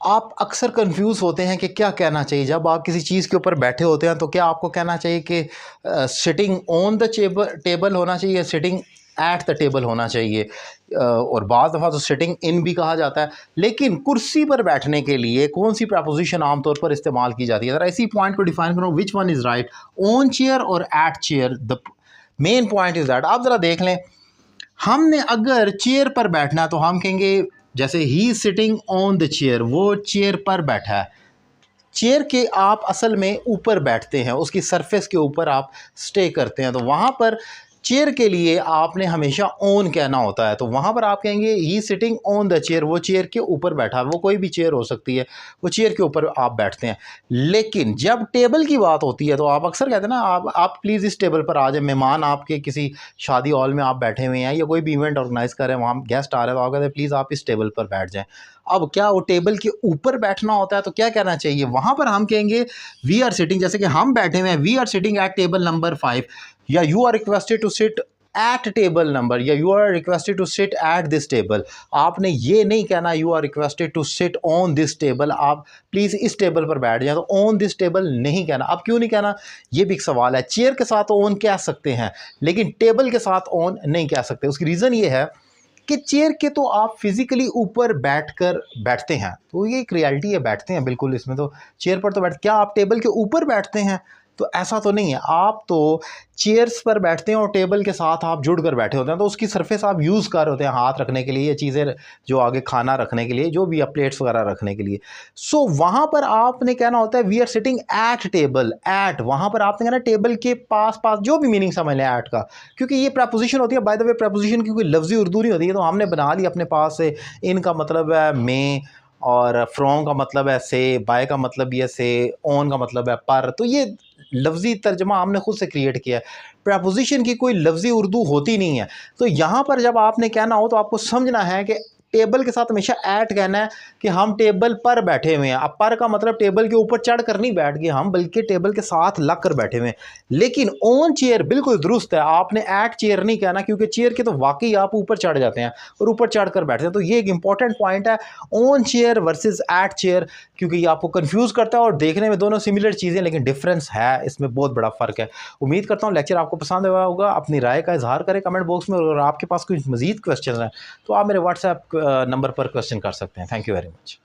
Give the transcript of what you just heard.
आप अक्सर कंफ्यूज होते हैं कि क्या कहना चाहिए जब आप किसी चीज़ के ऊपर बैठे होते हैं। तो क्या आपको कहना चाहिए कि सिटिंग ऑन द टेबल होना चाहिए या सिटिंग एट द टेबल होना चाहिए, और बाज़ दफ़ा तो सिटिंग इन भी कहा जाता है। लेकिन कुर्सी पर बैठने के लिए कौन सी प्रपोजिशन आमतौर पर इस्तेमाल की जाती है? अगर इसी पॉइंट को डिफाइन करो, which one is right, on chair और at chair? The main point is that, आप ज़रा देख लें, हमने अगर चेयर पर बैठना है तो हम कहेंगे जैसे ही सिटिंग ऑन द चेयर, वो चेयर पर बैठा है। चेयर के आप असल में ऊपर बैठते हैं, उसकी सरफेस के ऊपर आप स्टे करते हैं, तो वहाँ पर चेयर के लिए आपने हमेशा ऑन कहना होता है। तो वहाँ पर आप कहेंगे ही सिटिंग ऑन द चेयर, वो चेयर के ऊपर बैठा है। वो कोई भी चेयर हो सकती है, वो चेयर के ऊपर आप बैठते हैं। लेकिन जब टेबल की बात होती है तो आप अक्सर कहते हैं ना, आप प्लीज़ इस टेबल पर आ जाए। मेहमान आपके किसी शादी हॉल में आप बैठे हुए हैं या कोई भी इवेंट ऑर्गेनाइज कर रहे हैं, वहाँ गेस्ट आ रहे हैं, तो आप कहते हैं प्लीज़ आप इस टेबल पर बैठ जाएँ। अब क्या वो टेबल के ऊपर बैठना होता है तो क्या कहना चाहिए? वहाँ पर हम कहेंगे वी आर सिटिंग, जैसे कि हम बैठे हुए हैं, we are sitting at table number 5, या you are requested to sit at table number, या you are requested to sit at this table. आपने ये नहीं कहना you are requested to sit on this table, आप प्लीज़ इस table पर बैठ जाए। तो ऑन दिस टेबल नहीं कहना। अब क्यों नहीं कहना, ये भी एक सवाल है। चेयर के साथ ऑन कह सकते हैं लेकिन टेबल के साथ ऑन नहीं कह सकते। उसकी रीज़न ये है कि चेयर के तो आप फिज़िकली ऊपर बैठकर बैठते हैं, तो ये एक रियलिटी है, बैठते हैं बिल्कुल। इसमें तो चेयर पर तो क्या आप टेबल के ऊपर बैठते हैं? तो ऐसा तो नहीं है। आप तो चेयर्स पर बैठते हैं और टेबल के साथ आप जुड़ कर बैठे होते हैं, तो उसकी सरफेस आप यूज़ कर रहे होते हैं हाथ रखने के लिए, ये चीज़ें जो आगे खाना रखने के लिए, जो भी आप प्लेट्स वगैरह रखने के लिए। सो वहाँ पर आपने कहना होता है we are sitting at table. At, वहाँ पर आपने कहना टेबल के पास पास, जो भी मीनिंग समझ लें एट का, क्योंकि ये प्रपोजिशन होती है। बाय द वे प्रपोजिशन की कोई लफ्ज़ी उर्दू नहीं होती है, तो हमने बना ली अपने पास से। इनका मतलब है में, और फ्रॉम का मतलब है से, बाय का मतलब ये से, ऑन का मतलब है पर। तो ये लफ्ज़ी तर्जमा हमने खुद से क्रिएट किया है। प्रपोजिशन की कोई लफ्ज़ी उर्दू होती नहीं है। तो यहाँ पर जब आपने कहना हो तो आपको समझना है कि टेबल के साथ हमेशा ऐट कहना है कि हम टेबल पर बैठे हुए हैं। अब पर का मतलब टेबल के ऊपर चढ़ कर नहीं बैठ गए हम, बल्कि टेबल के साथ लग कर बैठे हुए हैं। लेकिन ऑन चेयर बिल्कुल दुरुस्त है, आपने ऐट चेयर नहीं कहना, क्योंकि चेयर के तो वाकई आप ऊपर चढ़ जाते हैं और ऊपर चढ़ कर बैठते हैं। तो ये एक इंपॉर्टेंट पॉइंट है, on chair versus at chair, क्योंकि ये आपको कंफ्यूज करता है। और देखने में दोनों सिमिलर चीज़ें, लेकिन डिफरेंस है, इसमें बहुत बड़ा फ़र्क है। उम्मीद करता हूँ लेक्चर आपको पसंद आया होगा। अपनी राय का इजहार करें कमेंट बॉक्स में, और आपके पास कोई मज़ीद क्वेश्चन है तो आप मेरे व्हाट्सएप नंबर पर क्वेश्चन कर सकते हैं। Thank you very much.